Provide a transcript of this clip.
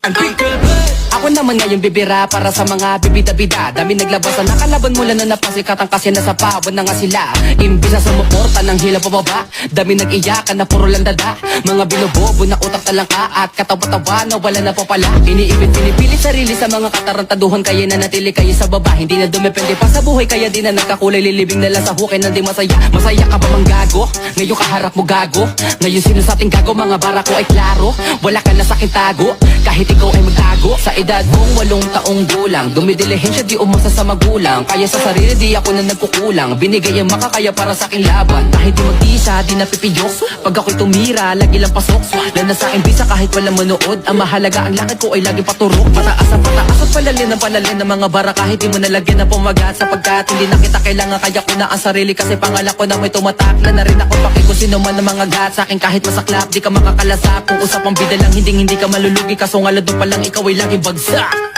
Ako naman ngayon bibira para sa mga bibida-bida. Dami naglabas na nakalaban mula na napasikatan kasi nasa pawon na nga sila. Imbis na sumuporta ng hila pababa, dami nag-iyakan na puro lang dada. Mga binubobo na utak talangka at katawa-tawa na wala na po pala. Iniipit pinipilit sarili sa mga katarantaduhan, kaya na natili kayo sa baba. Hindi na dumepende pa sa buhay, kaya di na nagkakulay. Lilibing nila sa hukay na di masaya. Masaya ka ba mang gago? Ngayon kaharap mo gago. Ngayon sino sa ating gago, mga bara ko ay klaro. Wala ka na sa akin tago, kahit ikaw ay magtago. Sa edad kong 8 taong gulang, dumidilihensya di umasa sa magulang. Kaya sa sarili di ako na nagkukulang. Binigay ang makakaya para sa aking laban. Kahit di mag-isa, di napipiyok. Pag ako'y tumira, lagi lang pasok. Lana sa aking bisa kahit walang manood. Ang mahalaga ang lakad ko ay laging paturok. Pataas ang pataas at palalin ang palalin ng mga bara. Kahit di mo nalagyan ng pumagat, sapagkat hindi na kita kailangan. Kaya ko na ang sarili kasi pangalak ko na may tumatakla na rin ako. Paki ko sino man ang mga gat sa akin kahit masaklap. Di ka makakalasap kung usapang bida lang, hindi ka malulugi. Kaso nga lado pa lang ikaw ay laging bagsak.